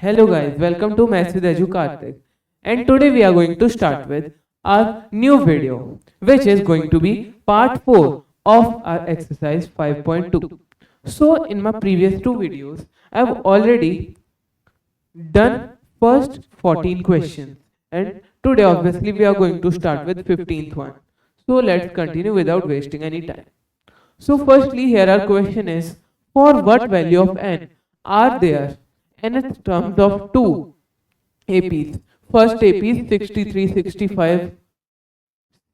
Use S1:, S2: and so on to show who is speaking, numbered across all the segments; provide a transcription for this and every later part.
S1: Hello guys, welcome to Maths with Edu Karthik. And today we are going to start with our new video, which is going to be part 4 of our exercise 5.2. So in my previous two videos, I have already done first 14 questions, and today obviously we are going to start with 15th one. So let's continue without wasting any time. So firstly here our question is, for what value of n are there nth terms of two APs? First AP is 63, 65,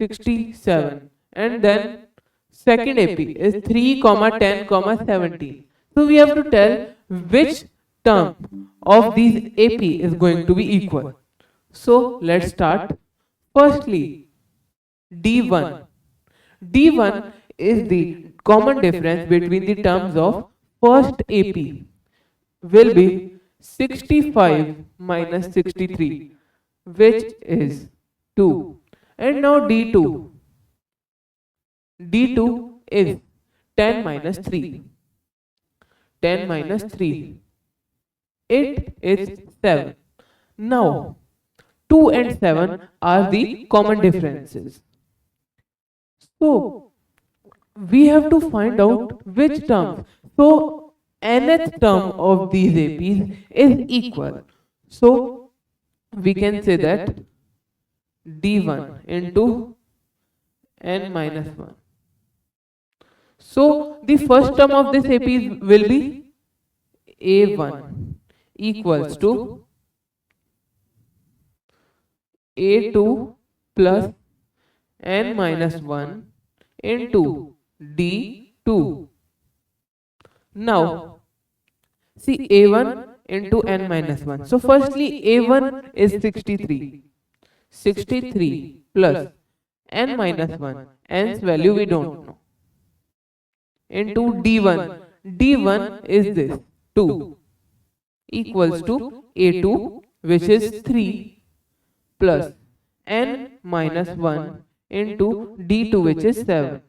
S1: 67, and then second AP is 3, 10, 17. So we have to tell which term of these AP is going to be equal. So let's start. Firstly, D1. D1 is the common difference between the terms of first AP will be 65 minus 63, which is 2. And now D2. D2 is 10 minus 3. 10 minus 3. It is 7. Now, 2 and 7 are the common differences. So, we have to find out which terms. So, nth term of these APs is equal. So, we can say that D1 into n minus 1. So, the first term of this AP will be A1 equals to A2 plus n minus 1 into D2. Now, see A1 into n minus 1. So, firstly, A1 is 63. 63 plus n minus 1. N's value we don't know. Into D1. D1 is this 2 equals to A2, which is 3 plus n minus 1 into D2, which is 7.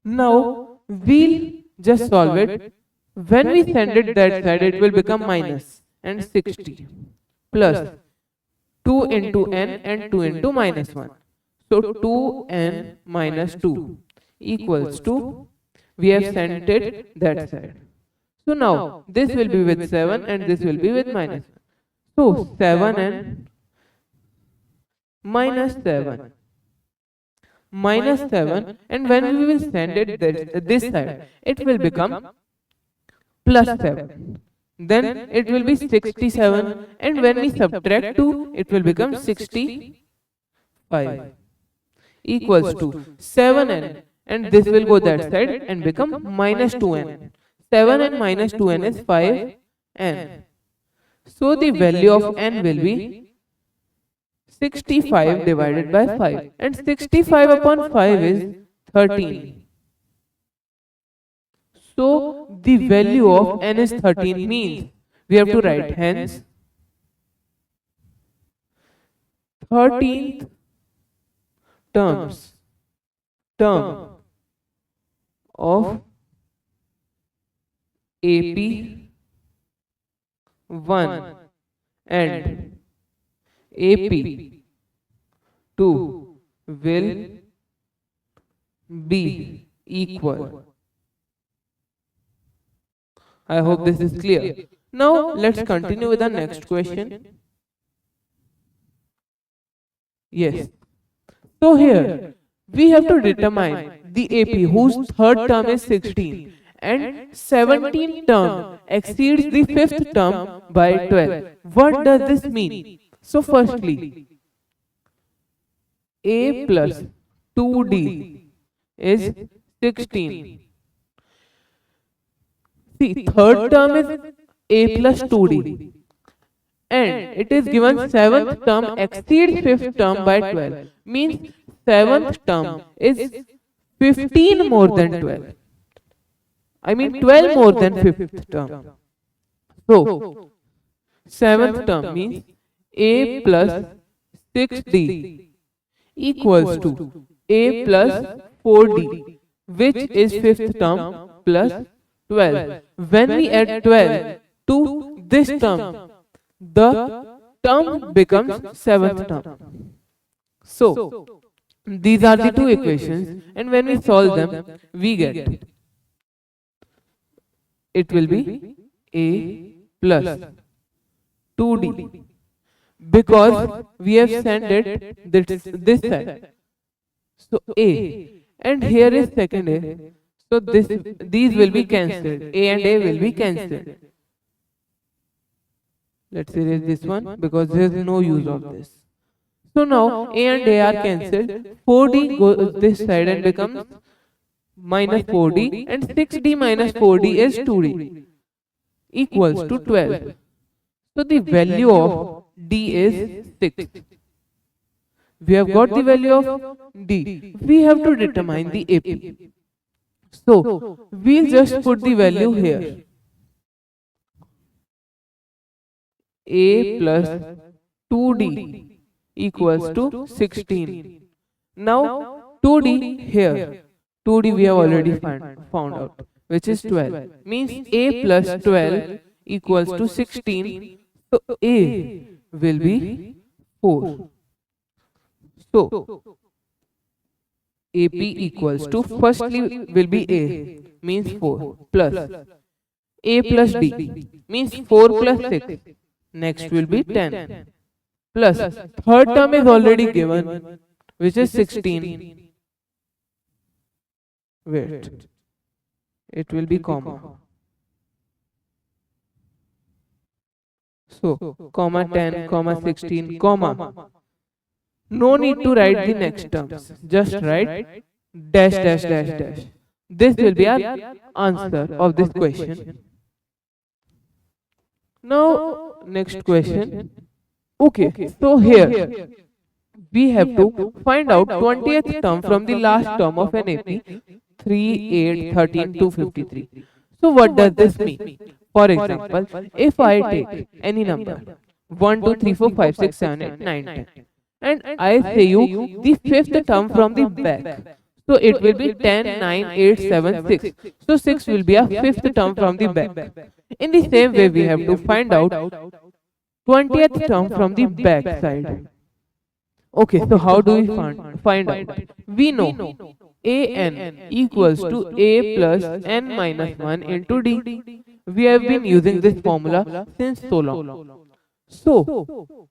S1: Now, we'll just solve it. When we send it that side, it will become minus and 60 plus 2 into n and 2 into minus 1. So 2n minus 2 equals to, we have sent it that side. So now this will be with 7 and this will be with minus 1. So 7n minus 7 minus 7, and when we will send it this side, it will become plus 7. Then it will be 67, and when we subtract 2, it will become 65 equals to 7n, and this will go that side and become minus 2n. 7n minus 2n is 5n. So the value of n will be 65 divided by 5, and 65 upon 5 is 13. So the value of n is 13, means we have to write hence 13th term of AP1 and AP2 will be equal. I hope this is clear. Now let's continue with the next question. Yes. So here we have to determine the AP whose third term is 16 and 17th term exceeds the fifth term by 12. What does this mean? So firstly, A plus 2D is 16. See, third term is A plus 2D, and it is given 7th term exceeds 5th term by 12. Means 7th term is 15 more than 12. I mean 12 more than 5th term. So, 7th term means A plus 6D equals to A plus 4D, which is 5th term plus 12. When we add 12 to this term, the term becomes seventh term. So, these are the two equations, and when we solve them, we get it will be a plus 2d, because we have sent it this side. So a, and here is second a. So these will be cancelled. A and a will be cancelled. Let's erase this one because there is no use of this. So now a and a are cancelled. 4d goes this side and becomes minus 4d, and 6d minus 4d is 2d equals to 12. So the value of d is 6. We have got the value of d. We have to determine the AP. So we'll just put the value here. A plus 2d equals to 16. Now 2d here. 2d we have already found out, which is 12. Means a plus 12 equals to 16. So a will be 4. So AP equals to, firstly will be A, means 4, plus A plus D, means 4 plus 6. Next will be 10, plus third term is already given, which is 16. Wait, it will be comma. So, comma 10, comma 16, comma. No need to write the next terms. Just write dash dash dash dash. This will be our answer of this question. Now, next question. Okay, so here we have to find out 20th term from the last term of an AP 3, 8, 13, 253. So what does this mean? For example, if I take any number 1, 2, 3, 4, 5, 6, 7, 8, 9, 10. And I say you the fifth term from the back. So it will be 10, 9, 8, 7, 6. So 6 will be a fifth term from the back. In the same way, we have to find out 20th term from the back side. Okay, so how do we find out? We know an equals to a plus n minus 1 into d. We have been using this formula since so long. So,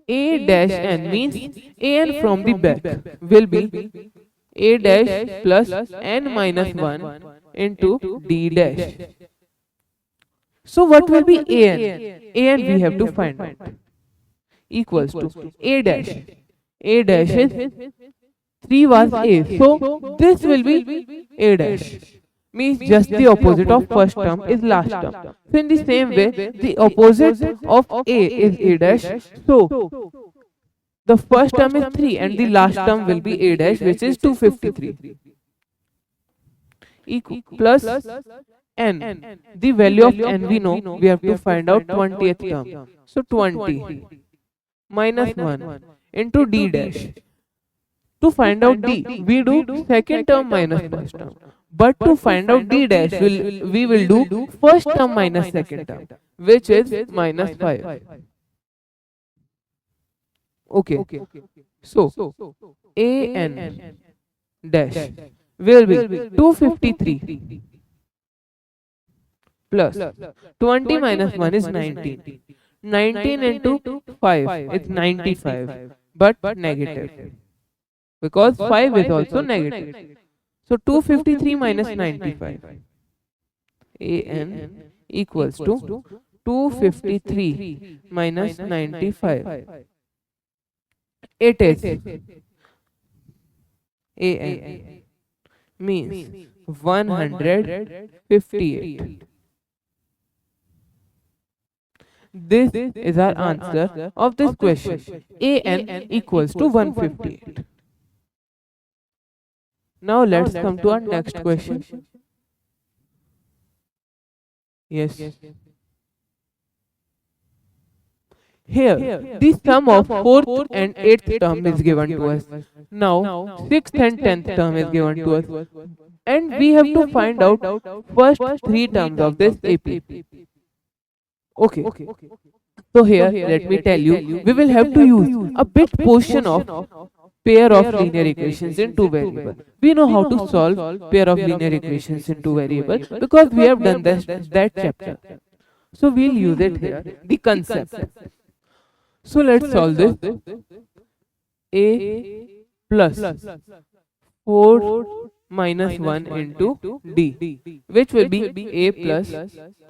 S1: a dash n means an from the back will be a dash plus n minus 1 into d dash. So, what will be an? An we have to find out. Equals to a dash. A dash is 3 was a. So, this will be a dash. Means just the opposite of first term is last term. So in the same way, the opposite of a is a dash. So the first term is 3 and the last term will be a dash, which is 253. Plus n. The value of n we know, we have to find out 20th term. So 20 minus 1 into d dash. To find out d, we do second term minus first term. But to find out d dash, we will do first term minus second term, which is minus 5. Okay. So, an dash will be 253 plus 20 minus 1 is 19. 19 into 5 is 95, but negative. Because 5 is also negative. So 253 minus 95. An equals to 253 minus 95. It is An means 158. This is our answer of this question. An equals to 158. Now let's come to our next question. Yes. Here, the sum of 4th and 8th term is given to us. Now, 6th and 10th term is given to us. And we have to find out first 3 terms of this AP. Okay. So here, let me tell you, we will have to use a bit portion of pair of linear equations in two variables. We know how to solve pair of linear equations in two variables because we have done that chapter. So we'll use it here, the concept. So let's solve this. A plus 4 minus 1 into D, which will be A plus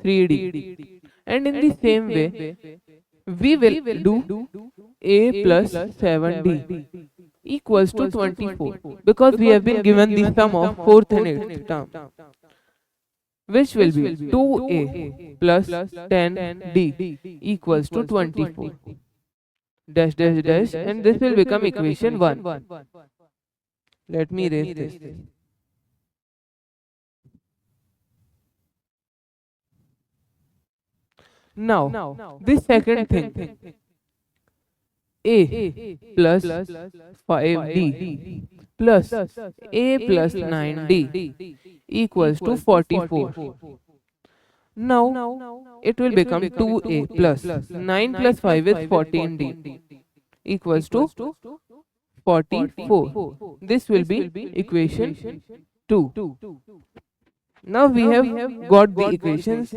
S1: 3D. And in the same way, we will do A plus 7D equals to 24, because we have been given the sum of 4th and 8th term, which will be 2A plus 10D equals to 24. Dash dash dash, and this will become equation 1. Let me erase this. Now, this second thing, A plus 5D plus A plus 9D equals to 44. Now, it will become 2A plus 9 plus 5 is 14D equals to 44. This will be equation 2. Now we have got the equations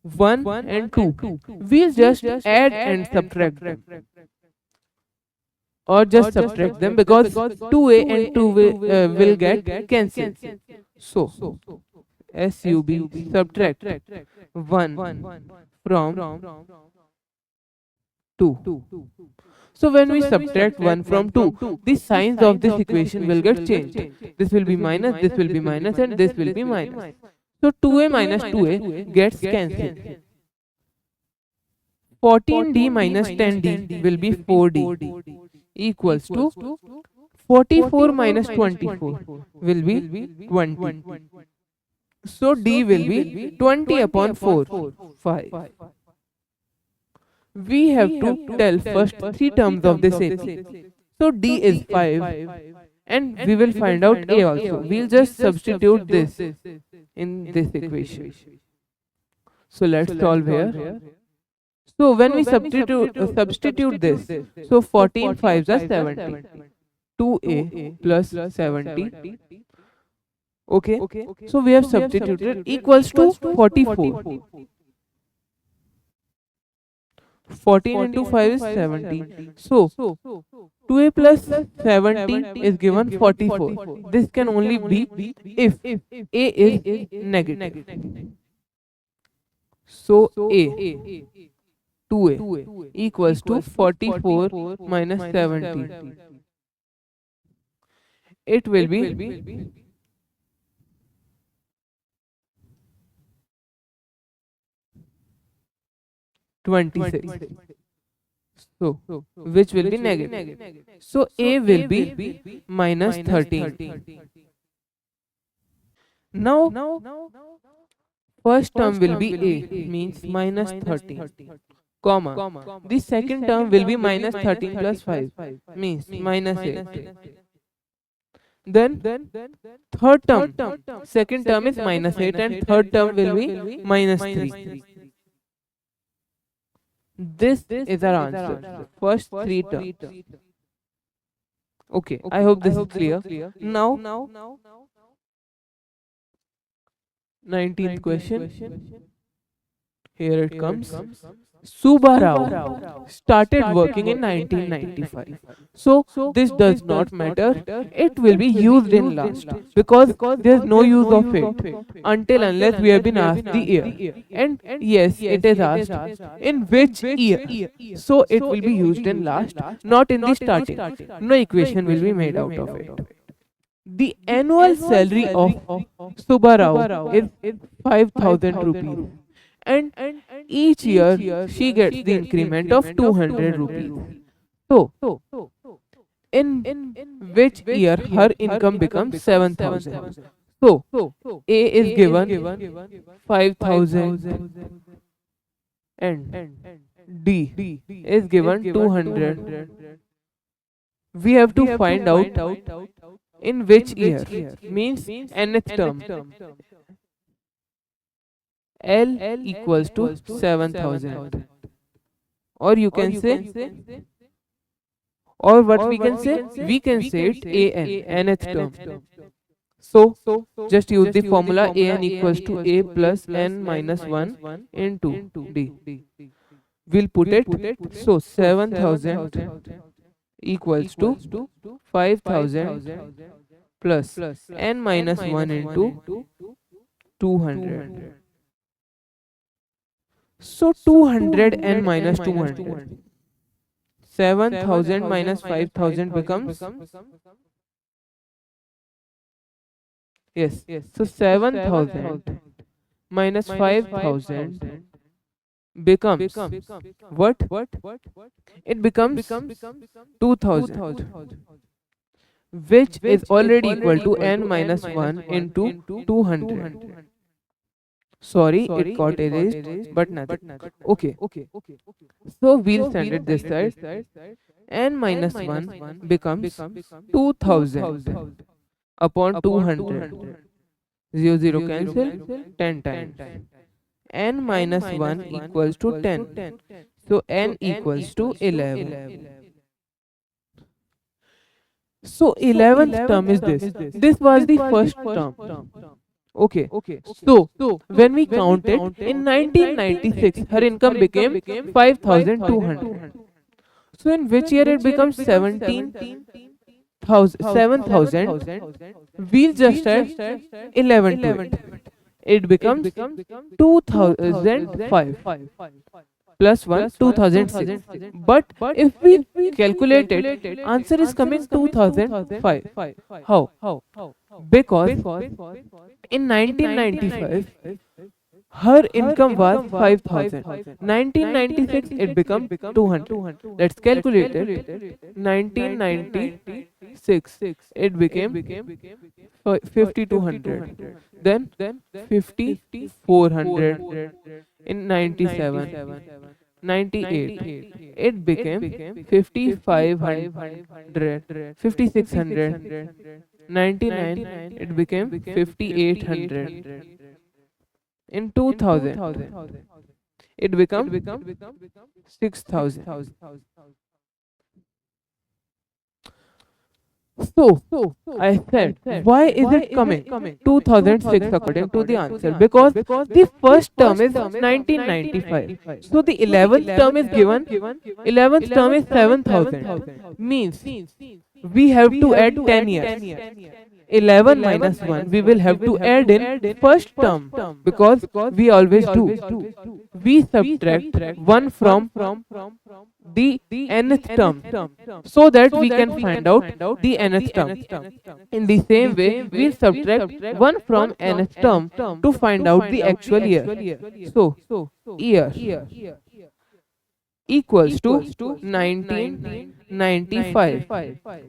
S1: 1 and 2. We'll just add and subtract them, or just subtract them, because 2A and 2 will get cancelled. So SUB subtract 1 from 2. So when we subtract 1 from 2, the signs of this equation will get changed. This will be minus, this will be minus, and this will be minus. So 2A minus 2A gets cancelled. 14D minus 10D will be 4D equals to 44 minus 24 will be 20. So D will be 20 upon 4, 5. We have to tell first 3 terms of this AP. So D is 5, and we will find out A also. We'll just substitute this in this equation. So let's solve here. So when we substitute this, so 14 5s are 70. 2A plus 70. Okay. So we have substituted equals to 44. 14 into 5 is 70. So 2A plus 70 is given 44. This can only be if A is negative. So A 2A equals to 44 minus 70. It will be 26. So which will be negative. So A will be minus 13. Now first term will be A, means minus 13, comma. The second term will be minus 13 plus 5, means minus 8. Then third term, second term is minus 8 and third term will be minus 3. This is our answer. First 3 terms. Okay, I hope this is clear. Now 19th question. Here it comes. Subba Rao started working in 1995. So this does not matter. It will be used in last, because there is no use of it until unless we have been asked the year. And yes, it is asked in which year. So it will be used in last, not in the starting. No equation will be made out of it. The annual salary of Subba Rao is 5,000 rupees. And each year she gets the increment of 200 rupees. So, in which year her income becomes 7,000? So, A is given 5,000 and D is given 200. We have to find out in which year, means nth term. L equals to 7,000. or you can say, or what we can say, we can say it an, nth term. So just use the formula an equals to a plus n minus 1 into d. We'll put it, so 7000 equals to 5000 plus n minus 1 into 200. So 200 n minus 200. 7000 minus 5000 becomes, yes, so 7000 minus 5000 becomes what? It becomes 2000, which is already equal to n minus 1 into 200. Sorry, it got erased, but nothing. Okay, so we'll send it this side. N minus 1 becomes 2000 upon 200. 0 0 cancel, 10 times. N minus 1 equals to 10. So n equals to 11. So 11th term is this. This was the first term. Okay. So when we counted in 1996, her income became 5200. So in which year it becomes 7,000? We'll just add 11 to it. It becomes 2005 plus 1, 2006. But if we calculate it, answer is coming 2005. How? Because in 1995, her income was 5000. 1996 it became 200. Let's calculate it. 1996 it became 5200. Then 5400 in 97. 98 it became 5500. 5600. 99 it became 5800. In 2000 it became 6000. So I said, why is it coming 2006 according to the answer? Because the first term is 1995. So the 11th term is given. 11th term is 7000. Means we have to add 10 years. 11 minus 1 we will have to add in first term, because we always do. We subtract 1 from the nth term, so that we can find out the nth term. In the same way, we'll subtract 1 from nth term to find out the actual year. So year equals to 1995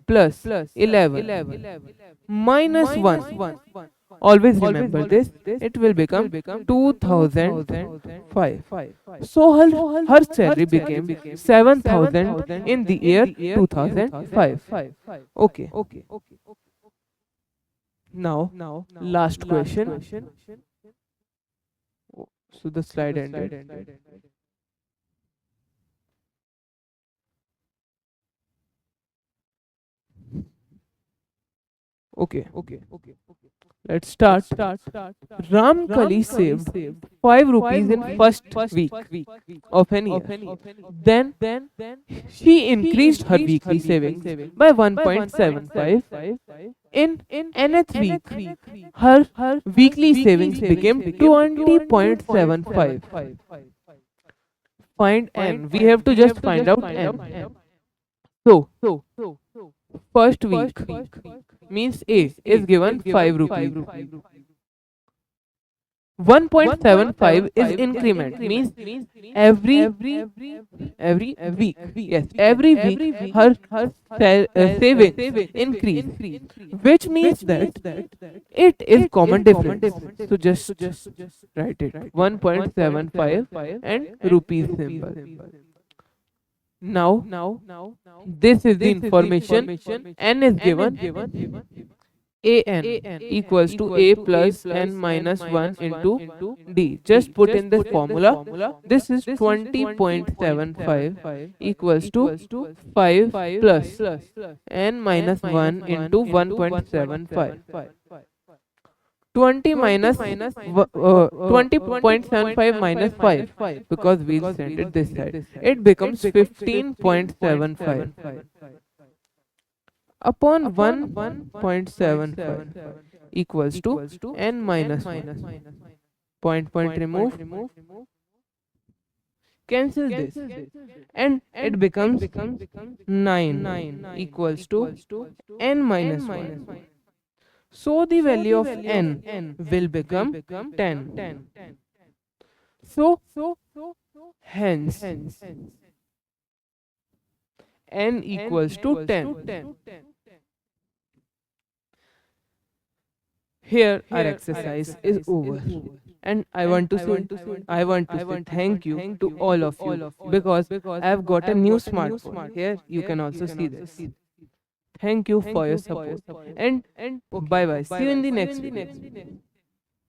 S1: plus 11 minus 1. Always remember this. It will become 2005. So her salary became 7000 in the year 2005. Okay. Now last question. So the slide ended. Okay. Let's start. Ram Kali saved 5 rupees in first week of an year. Then she increased her weekly savings by 1.75. In nth week, her weekly savings became 20.75. Find n. We have to just find out n. So first week means A is given 5 rupees. 1.75 is increment, means every week. Yes, every week her savings increase, which means that it is common difference. So just write it 1.75 and rupees symbol. Now this is the information n is given. an equals to a plus n minus 1 into d. Just put in the formula. This is 20.75 equals to 5 plus n minus 1 into 1.75. 20.75 minus 5, because we'll send it this side. It becomes 15.75 upon 1.75 equals to n minus 1. Point remove, cancel this, and it becomes 9 equals to n minus 1. So the value of n will become 10. So hence n equals to 10. Here our exercise is over, and I want to say thank you to all of you, because I have got a new smartphone. Here you can also see this. Thank you for your support, and bye bye. See you in the next video.